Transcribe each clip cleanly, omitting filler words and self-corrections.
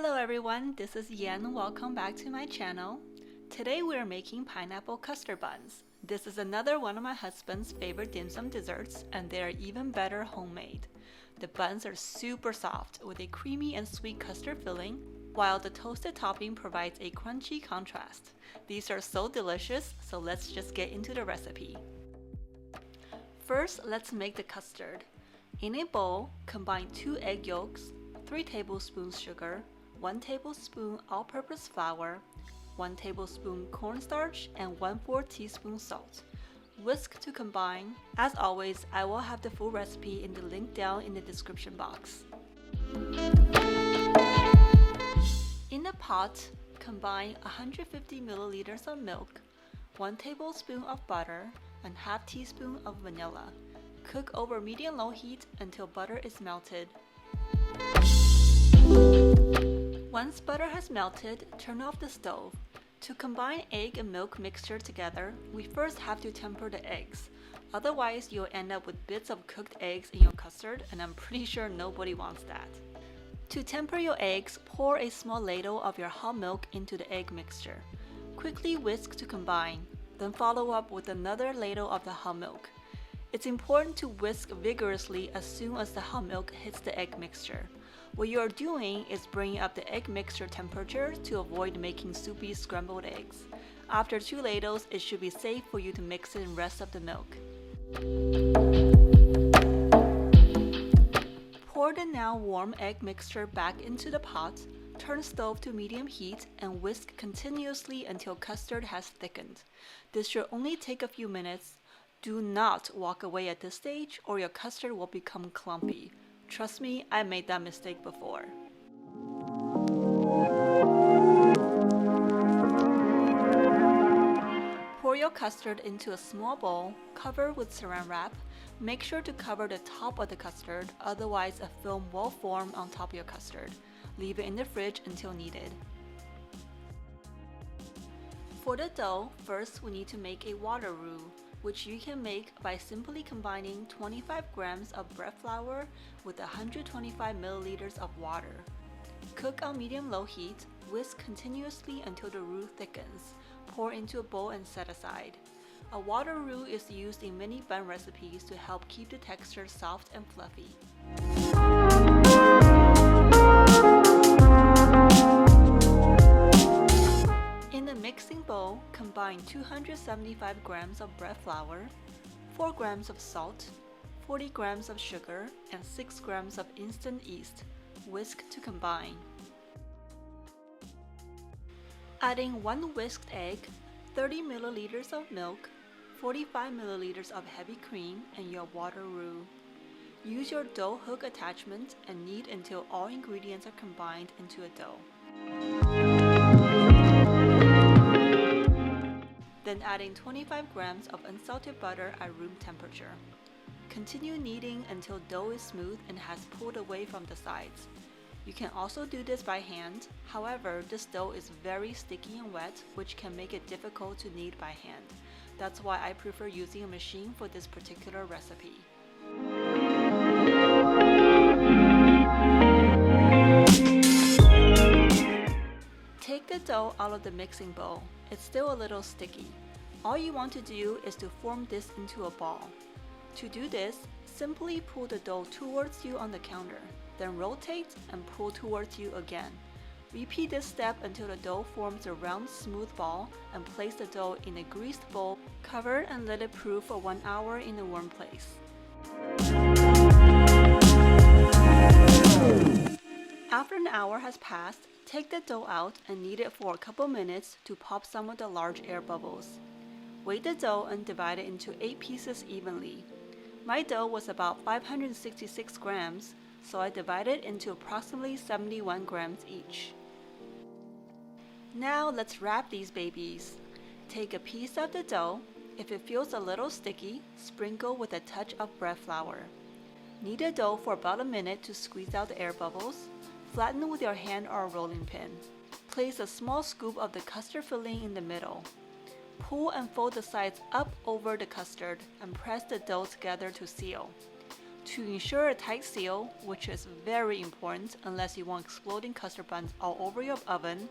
Hello everyone, this is Yan. Welcome back to my channel. Today we are making pineapple custard buns. This is another one of my husband's favorite dim sum desserts, and they are even better homemade. The buns are super soft with a creamy and sweet custard filling, while the toasted topping provides a crunchy contrast. These are so delicious, so let's just get into the recipe. First, let's make the custard. In a bowl, combine 2 egg yolks, 3 tablespoons sugar, 1 tablespoon all-purpose flour, 1 tablespoon cornstarch, and 1/4 teaspoon salt. Whisk to combine. As always, I will have the full recipe in the link down in the description box. In a pot, combine 150 milliliters of milk, 1 tablespoon of butter, and half teaspoon of vanilla. Cook over medium-low heat until butter is melted. Once butter has melted, turn off the stove. To combine egg and milk mixture together, we first have to temper the eggs. Otherwise, you'll end up with bits of cooked eggs in your custard, and I'm pretty sure nobody wants that. To temper your eggs, pour a small ladle of your hot milk into the egg mixture. Quickly whisk to combine, then follow up with another ladle of the hot milk. It's important to whisk vigorously as soon as the hot milk hits the egg mixture. What you are doing is bringing up the egg mixture temperature to avoid making soupy scrambled eggs. After 2 ladles, it should be safe for you to mix in the rest of the milk. Pour the now warm egg mixture back into the pot, turn stove to medium heat, and whisk continuously until custard has thickened. This should only take a few minutes. Do not walk away at this stage or your custard will become clumpy. Trust me, I made that mistake before. Pour your custard into a small bowl, cover with saran wrap. Make sure to cover the top of the custard, otherwise a film will form on top of your custard. Leave it in the fridge until needed. For the dough, first we need to make a water roux, which you can make by simply combining 25 grams of bread flour with 125 milliliters of water. Cook on medium-low heat, whisk continuously until the roux thickens. Pour into a bowl and set aside. A water roux is used in many bun recipes to help keep the texture soft and fluffy. In a mixing bowl, combine 275 grams of bread flour, 4 grams of salt, 40 grams of sugar, and 6 grams of instant yeast. Whisk to combine. Adding 1 whisked egg, 30 milliliters of milk, 45 milliliters of heavy cream, and your water roux. Use your dough hook attachment and knead until all ingredients are combined into a dough. Then adding 25 grams of unsalted butter at room temperature. Continue kneading until dough is smooth and has pulled away from the sides. You can also do this by hand, however, this dough is very sticky and wet, which can make it difficult to knead by hand. That's why I prefer using a machine for this particular recipe. Take the dough out of the mixing bowl. It's still a little sticky. All you want to do is to form this into a ball. To do this, simply pull the dough towards you on the counter, then rotate and pull towards you again. Repeat this step until the dough forms a round, smooth ball, and place the dough in a greased bowl, cover and let it proof for 1 hour in a warm place. After an hour has passed, take the dough out and knead it for a couple minutes to pop some of the large air bubbles. Weigh the dough and divide it into 8 pieces evenly. My dough was about 566 grams, so I divided it into approximately 71 grams each. Now let's wrap these babies. Take a piece of the dough. If it feels a little sticky, sprinkle with a touch of bread flour. Knead the dough for about a minute to squeeze out the air bubbles. Flatten with your hand or a rolling pin. Place a small scoop of the custard filling in the middle. Pull and fold the sides up over the custard and press the dough together to seal. To ensure a tight seal, which is very important unless you want exploding custard buns all over your oven,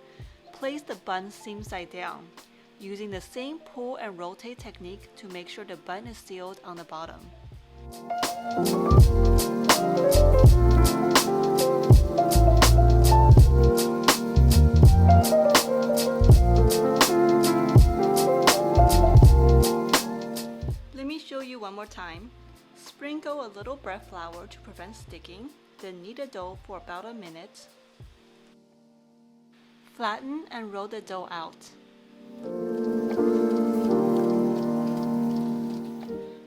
place the bun seam side down, using the same pull and rotate technique to make sure the bun is sealed on the bottom. Let me show you one more time. Sprinkle a little bread flour to prevent sticking, then knead the dough for about a minute. Flatten and roll the dough out.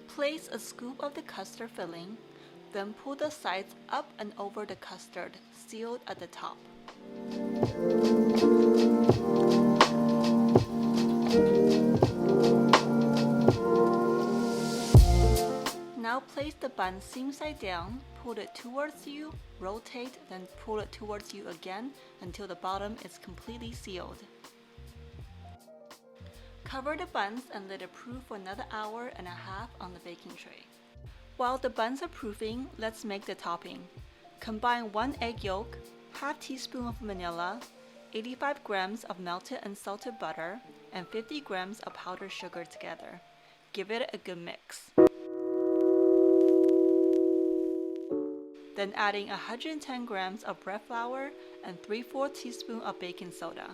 Place a scoop of the custard filling, then pull the sides up and over the custard, sealed at the top. Now place the bun seam side down, pull it towards you, rotate, then pull it towards you again until the bottom is completely sealed. Cover the buns and let it proof for another hour and a half on the baking tray. While the buns are proofing, let's make the topping. Combine 1 egg yolk, half teaspoon of vanilla, 85 grams of melted and salted butter, and 50 grams of powdered sugar together. Give it a good mix. Then adding 110 grams of bread flour and 3/4 teaspoon of baking soda.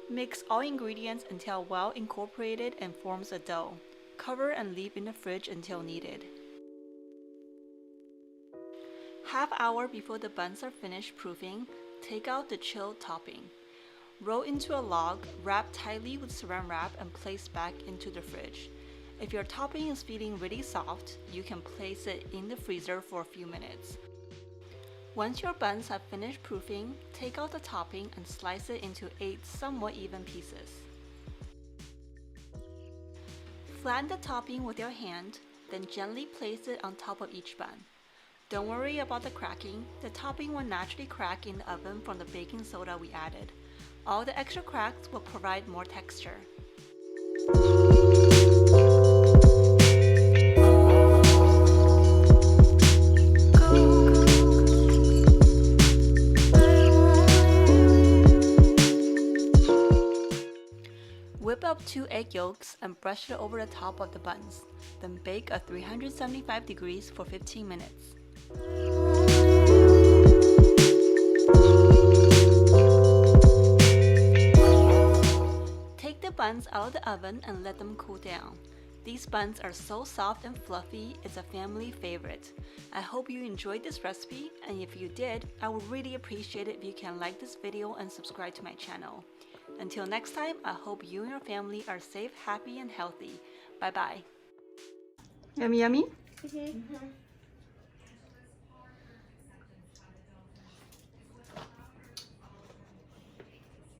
Mix all ingredients until well incorporated and forms a dough. Cover and leave in the fridge until needed. Half hour before the buns are finished proofing, take out the chilled topping. Roll into a log, wrap tightly with saran wrap and place back into the fridge. If your topping is feeling really soft, you can place it in the freezer for a few minutes. Once your buns have finished proofing, take out the topping and slice it into 8 somewhat even pieces. Flatten the topping with your hand, then gently place it on top of each bun. Don't worry about the cracking, the topping will naturally crack in the oven from the baking soda we added. All the extra cracks will provide more texture. Whip up 2 egg yolks and brush it over the top of the buns. Then bake at 375 degrees for 15 minutes. Take the buns out of the oven and let them cool down. These buns are so soft and fluffy, it's a family favorite. I hope you enjoyed this recipe, and if you did, I would really appreciate it if you can like this video and subscribe to my channel. Until next time, I hope you and your family are safe, happy, and healthy. Bye bye. Yummy, yummy?